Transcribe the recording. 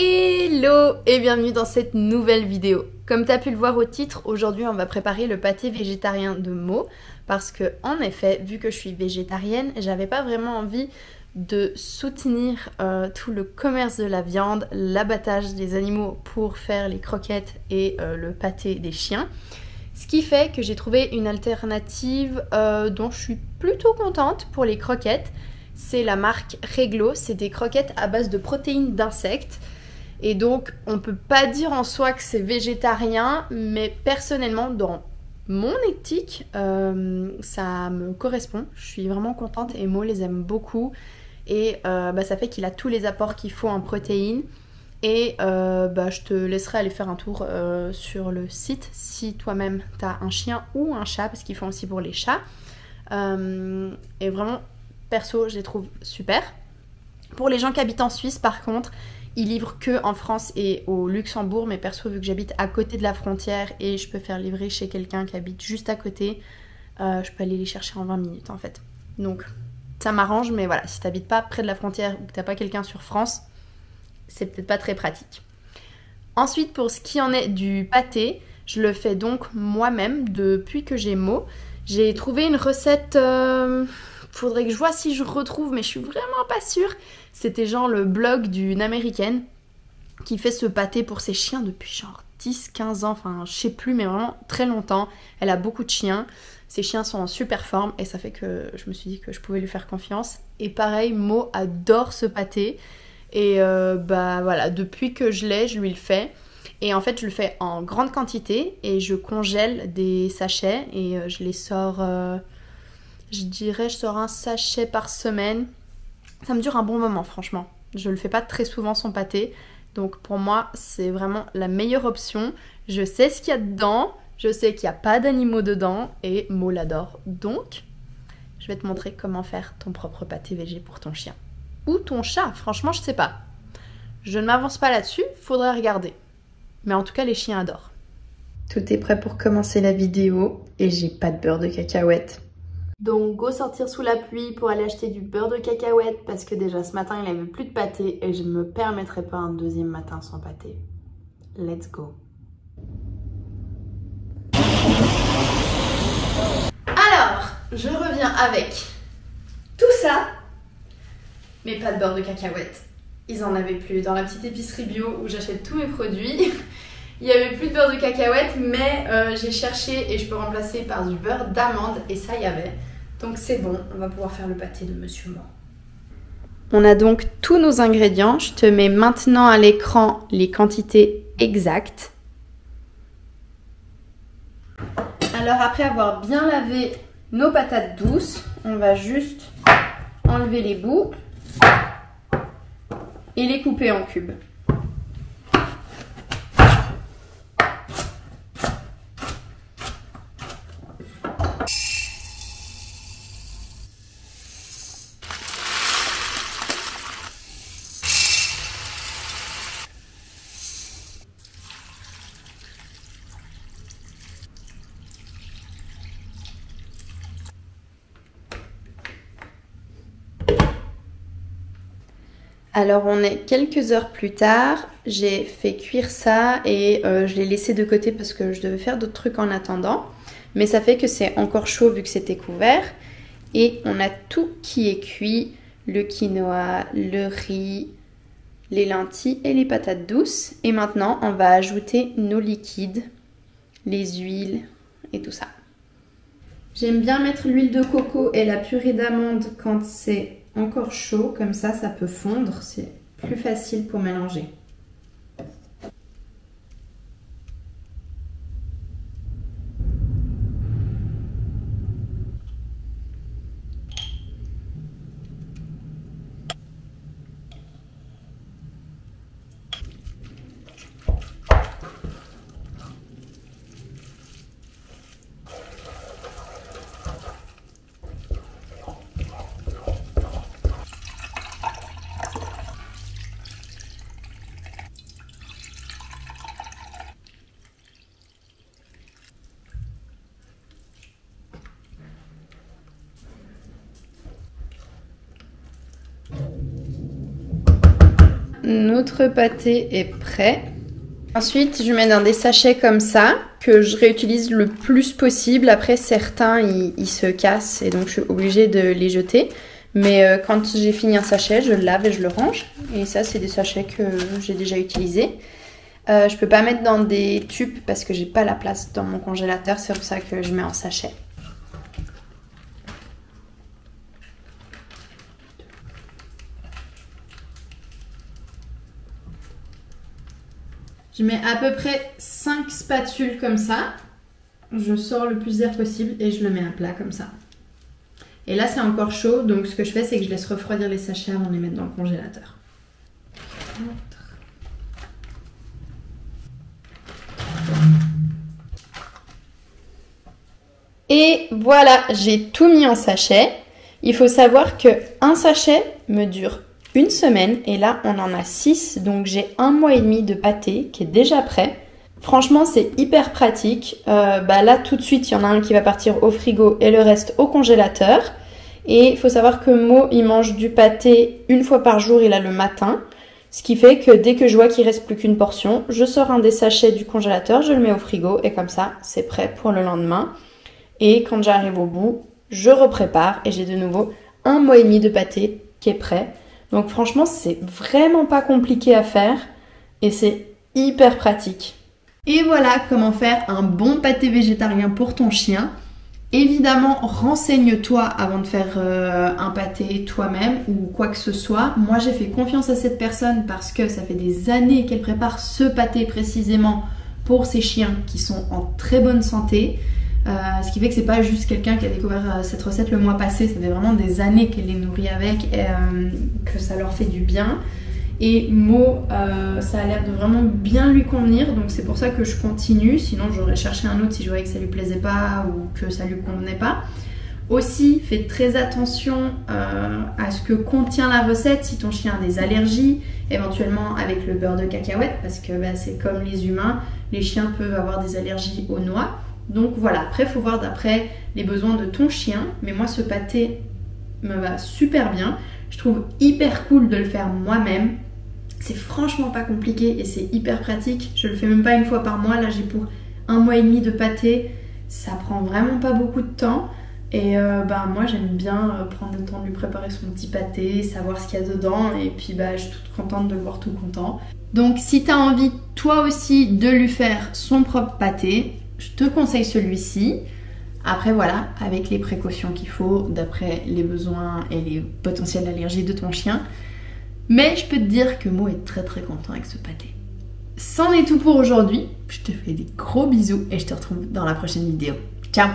Hello et bienvenue dans cette nouvelle vidéo. Comme tu as pu le voir au titre, aujourd'hui on va préparer le pâté végétarien de Mo parce que en effet, vu que je suis végétarienne, j'avais pas vraiment envie de soutenir tout le commerce de la viande, l'abattage des animaux pour faire les croquettes et le pâté des chiens. Ce qui fait que j'ai trouvé une alternative dont je suis plutôt contente pour les croquettes. C'est la marque Reglo, c'est des croquettes à base de protéines d'insectes. Et donc on peut pas dire en soi que c'est végétarien, mais personnellement dans mon éthique, ça me correspond. Je suis vraiment contente et Mo les aime beaucoup. Et ça fait qu'il a tous les apports qu'il faut en protéines. Et je te laisserai aller faire un tour sur le site si toi-même tu as un chien ou un chat, parce qu'ils font aussi pour les chats. Et vraiment, perso, je les trouve super. Pour les gens qui habitent en Suisse, par contre, ils livrent que en France et au Luxembourg. Mais perso, vu que j'habite à côté de la frontière et je peux faire livrer chez quelqu'un qui habite juste à côté, je peux aller les chercher en 20 minutes en fait. Donc ça m'arrange, mais voilà, si t'habites pas près de la frontière ou que t'as pas quelqu'un sur France, c'est peut-être pas très pratique. Ensuite, pour ce qui en est du pâté, je le fais donc moi-même depuis que j'ai Mo. J'ai trouvé une recette, faudrait que je vois si je retrouve, mais je suis vraiment pas sûre. C'était genre le blog d'une américaine qui fait ce pâté pour ses chiens depuis genre 10-15 ans, enfin je sais plus, mais vraiment très longtemps. Elle a beaucoup de chiens, ses chiens sont en super forme et ça fait que je me suis dit que je pouvais lui faire confiance. Et pareil, Mo adore ce pâté. Et voilà, depuis que je l'ai, je lui le fais. Et en fait, je le fais en grande quantité et je congèle des sachets et je les sors, je dirais, je sors un sachet par semaine. Ça me dure un bon moment, franchement. Je le fais pas très souvent son pâté. Donc pour moi, c'est vraiment la meilleure option. Je sais ce qu'il y a dedans, je sais qu'il n'y a pas d'animaux dedans et Mo l'adore. Donc, je vais te montrer comment faire ton propre pâté végé pour ton chien. Ou ton chat, franchement je sais pas. Je ne m'avance pas là-dessus, faudrait regarder. Mais en tout cas les chiens adorent. Tout est prêt pour commencer la vidéo et j'ai pas de beurre de cacahuète. Donc go sortir sous la pluie pour aller acheter du beurre de cacahuète parce que déjà ce matin il avait plus de pâté et je ne me permettrai pas un deuxième matin sans pâté. Let's go. Alors, je reviens avec tout ça. Mais pas de beurre de cacahuète. Ils en avaient plus. Dans la petite épicerie bio où j'achète tous mes produits, il n'y avait plus de beurre de cacahuète, mais j'ai cherché et je peux remplacer par du beurre d'amande et ça y avait. Donc c'est bon, on va pouvoir faire le pâté de Monsieur Mo. On a donc tous nos ingrédients. Je te mets maintenant à l'écran les quantités exactes. Alors après avoir bien lavé nos patates douces, on va juste enlever les bouts et les couper en cubes. Alors on est quelques heures plus tard, j'ai fait cuire ça et je l'ai laissé de côté parce que je devais faire d'autres trucs en attendant. Mais ça fait que c'est encore chaud vu que c'était couvert. Et on a tout qui est cuit, le quinoa, le riz, les lentilles et les patates douces. Et maintenant on va ajouter nos liquides, les huiles et tout ça. J'aime bien mettre l'huile de coco et la purée d'amande quand c'est encore chaud, comme ça peut fondre, c'est plus facile pour mélanger. notre pâté est prêt. Ensuite, je mets dans des sachets comme ça, que je réutilise le plus possible. Après, certains, ils se cassent et donc je suis obligée de les jeter. Mais quand j'ai fini un sachet, je le lave et je le range. Et ça, c'est des sachets que j'ai déjà utilisés. Je peux pas mettre dans des tubes parce que j'ai pas la place dans mon congélateur. C'est pour ça que je mets en sachet. Je mets à peu près 5 spatules comme ça. Je sors le plus d'air possible et je le mets à plat comme ça. Et là, c'est encore chaud. Donc, ce que je fais, c'est que je laisse refroidir les sachets avant de les mettre dans le congélateur. Et voilà, j'ai tout mis en sachet. Il faut savoir qu'un sachet me dure une semaine et là on en a 6, donc j'ai 1 mois et demi de pâté qui est déjà prêt. Franchement c'est hyper pratique. Là tout de suite il y en a un qui va partir au frigo et le reste au congélateur. Et il faut savoir que Mo il mange du pâté une fois par jour, il a le matin. Ce qui fait que dès que je vois qu'il reste plus qu'une portion, je sors un des sachets du congélateur, je le mets au frigo et comme ça c'est prêt pour le lendemain. Et quand j'arrive au bout, je reprépare et j'ai de nouveau 1 mois et demi de pâté qui est prêt. Donc franchement, c'est vraiment pas compliqué à faire et c'est hyper pratique. Et voilà comment faire un bon pâté végétarien pour ton chien. Évidemment, renseigne-toi avant de faire un pâté toi-même ou quoi que ce soit. Moi, j'ai fait confiance à cette personne parce que ça fait des années qu'elle prépare ce pâté précisément pour ses chiens qui sont en très bonne santé. Ce qui fait que c'est pas juste quelqu'un qui a découvert cette recette le mois passé, ça fait vraiment des années qu'elle les nourrit avec et que ça leur fait du bien. Et Mo, ça a l'air de vraiment bien lui convenir, donc c'est pour ça que je continue. Sinon j'aurais cherché un autre si je voyais que ça lui plaisait pas ou que ça lui convenait pas. Aussi, fais très attention à ce que contient la recette si ton chien a des allergies, éventuellement avec le beurre de cacahuète, parce que c'est comme les humains, les chiens peuvent avoir des allergies aux noix. Donc voilà, après il faut voir d'après les besoins de ton chien, mais moi ce pâté me va super bien. Je trouve hyper cool de le faire moi-même. C'est franchement pas compliqué et c'est hyper pratique. Je le fais même pas une fois par mois, là j'ai pour 1 mois et demi de pâté. Ça prend vraiment pas beaucoup de temps. Et moi j'aime bien prendre le temps de lui préparer son petit pâté, savoir ce qu'il y a dedans et puis je suis toute contente de le voir tout content. Donc si tu as envie toi aussi de lui faire son propre pâté, je te conseille celui-ci. Après voilà, avec les précautions qu'il faut d'après les besoins et les potentielles allergies de ton chien. Mais je peux te dire que Mo est très très content avec ce pâté. C'en est tout pour aujourd'hui. Je te fais des gros bisous et je te retrouve dans la prochaine vidéo. Ciao!